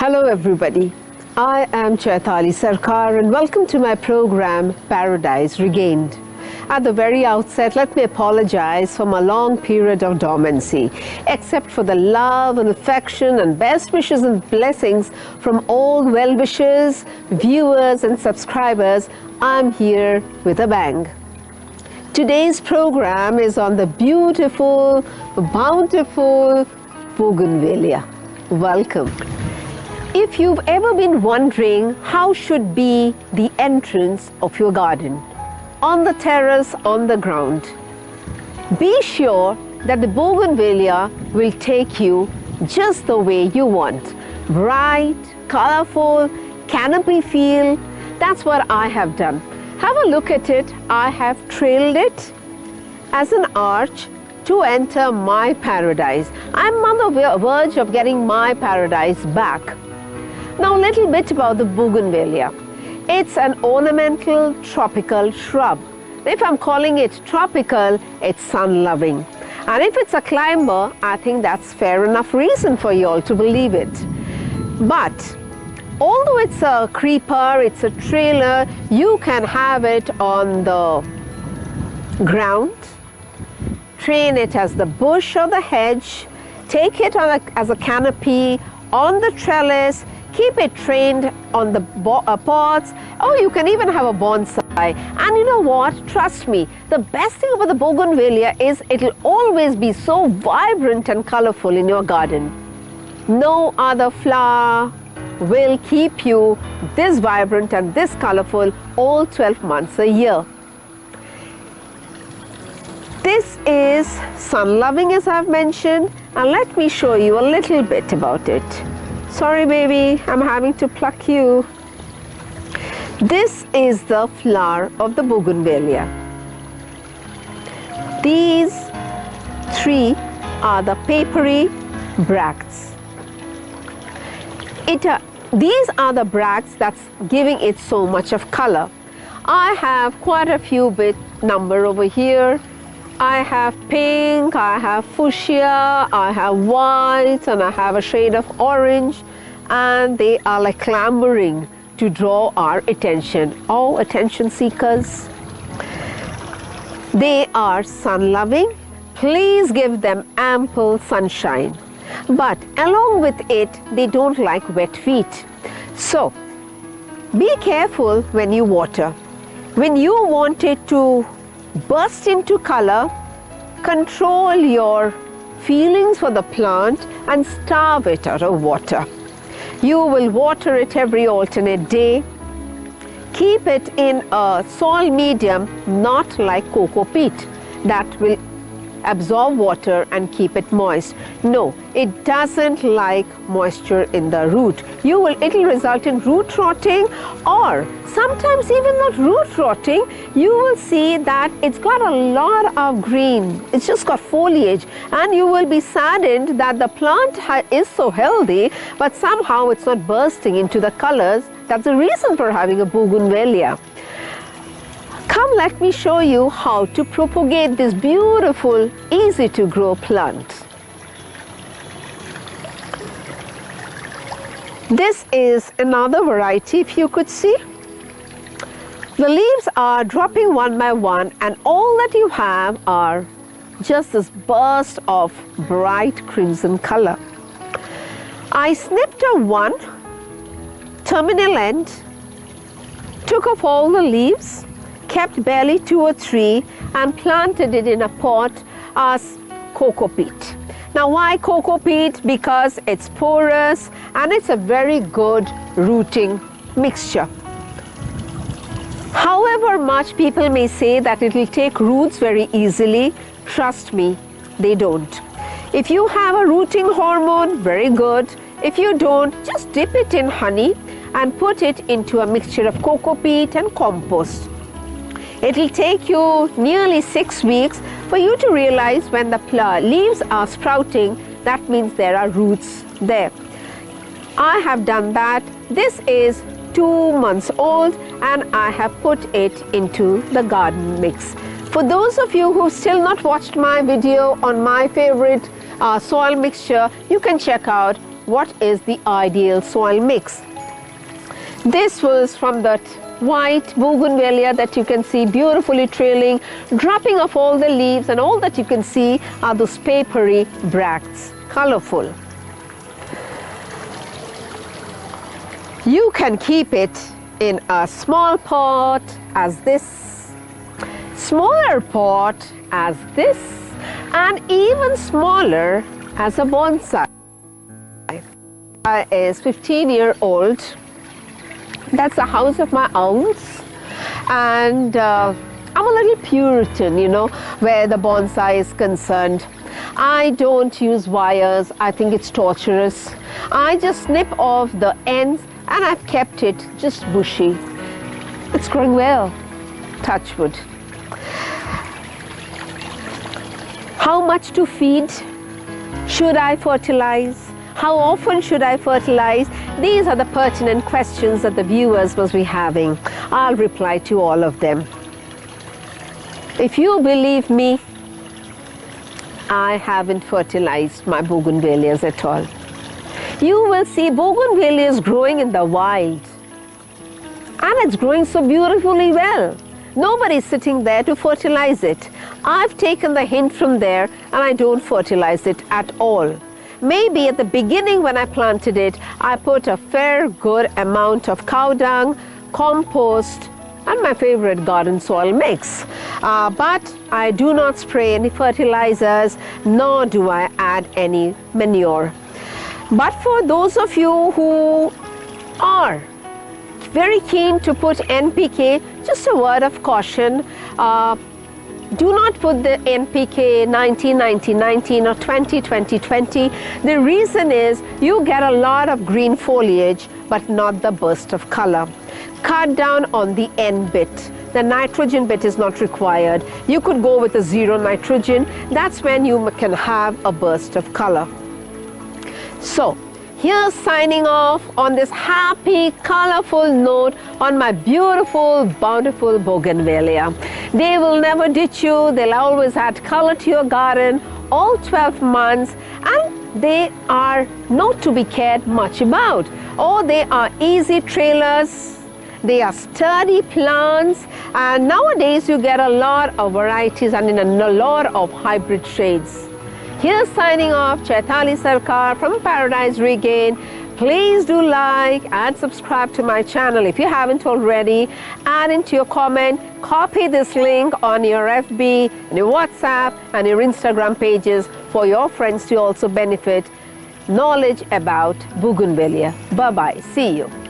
Hello everybody, I am Chaitali Sarkar and welcome to my program Paradise Regained. At the very outset, let me apologize for my long period of dormancy. Except for the love and affection and best wishes and blessings from all well-wishers, viewers and subscribers, I'm here with a bang. Today's program is on the beautiful, bountiful Bougainvillea. Welcome. If you've ever been wondering how should be the entrance of your garden, on the terrace, on the ground, be sure that the Bougainvillea will take you just the way you want. Bright, colorful, canopy feel, that's what I have done. Have a look at it. I have trailed it as an arch to enter my paradise. I'm on the verge of getting my paradise back. Now a little bit about the Bougainvillea. It's an ornamental tropical shrub. If I'm calling it tropical, it's sun-loving. And if it's a climber, I think that's fair enough reason for you all to believe it. But although it's a creeper, it's a trailer, you can have it on the ground, train it as the bush or the hedge, take it on as a canopy, on the trellis, keep it trained on the pots. Oh, you can even have a bonsai. And you know what? Trust me, the best thing about the Bougainvillea is it'll always be so vibrant and colorful in your garden. No other flower will keep you this vibrant and this colorful all 12 months a year. This is sun-loving, as I've mentioned, and let me show you a little bit about it. Sorry baby, I'm having to pluck you. This is the flower of the Bougainvillea. These three are the papery bracts. These are the bracts that's giving it so much of color. I have quite a few bit number over here. I have pink, I have fuchsia, I have white, and I have a shade of orange, and they are like clambering to draw our attention. Oh, attention seekers. They are sun-loving. Please give them ample sunshine. But along with it, they don't like wet feet. So, be careful when you water. When you want it to burst into color, control your feelings for the plant and starve it out of water. You will water it every alternate day. Keep it in a soil medium, not like cocoa peat that will absorb water and keep it moist. No, it doesn't like moisture in the root. It'll result in root rotting, or sometimes even not root rotting. You will see that it's got a lot of green. It's just got foliage, and you will be saddened that the plant is so healthy, but somehow it's not bursting into the colors. That's the reason for having a Bougainvillea. Come, let me show you how to propagate this beautiful, easy to grow plant. This is another variety, if you could see. The leaves are dropping one by one, and all that you have are just this burst of bright crimson color. I snipped a one terminal end, took off all the leaves, kept barely 2 or 3, and planted it in a pot as cocoa peat. Now why cocoa peat? Because it's porous and it's a very good rooting mixture. However much people may say that it will take roots very easily, trust me, they don't. If you have a rooting hormone, very good. If you don't, just dip it in honey and put it into a mixture of cocoa peat and compost. It will take you nearly 6 weeks for you to realize when the leaves are sprouting, that means there are roots there. I have done that. This is 2 months old and I have put it into the garden mix. For those of you who still not watched my video on my favorite soil mixture, you can check out what is the ideal soil mix. This was from that white bougainvillea that you can see beautifully trailing, dropping off all the leaves, and all that you can see are those papery bracts, colorful. You can keep it in a small pot as this, smaller pot as this, and even smaller as a bonsai. Is 15-year-old. That's the house of my aunts, and I'm a little Puritan, you know, where the bonsai is concerned. I don't use wires. I think it's torturous. I just snip off the ends, and I've kept it just bushy. It's growing well, touch wood. How much to feed? Should I fertilize? How often should I fertilize? These are the pertinent questions that the viewers must be having. I'll reply to all of them. If you believe me, I haven't fertilized my bougainvilleas at all. You will see bougainvilleas growing in the wild. And it's growing so beautifully well. Nobody's sitting there to fertilize it. I've taken the hint from there, and I don't fertilize it at all. Maybe at the beginning when I planted it, I put a fair good amount of cow dung, compost, and my favorite garden soil mix. But I do not spray any fertilizers, nor do I add any manure. But for those of you who are very keen to put NPK, just a word of caution. Do not put the NPK 19-90-19 or 20-20-20. The reason is you get a lot of green foliage but not the burst of color. Cut down on the N bit. The nitrogen bit is not required. You could go with a 0 nitrogen. That's when you can have a burst of color. So here's signing off on this happy, colorful note on my beautiful, bountiful bougainvillea. They will never ditch you. They'll always add color to your garden all 12 months, and they are not to be cared much about. Oh, they are easy trailers. They are sturdy plants, and nowadays you get a lot of varieties and in a lot of hybrid shades. Here's signing off, Chaitali Sarkar from Paradise Regained. Please do like and subscribe to my channel if you haven't already. Add into your comment, copy this link on your FB, and your WhatsApp and your Instagram pages for your friends to also benefit knowledge about Bougainvillea. Bye-bye. See you.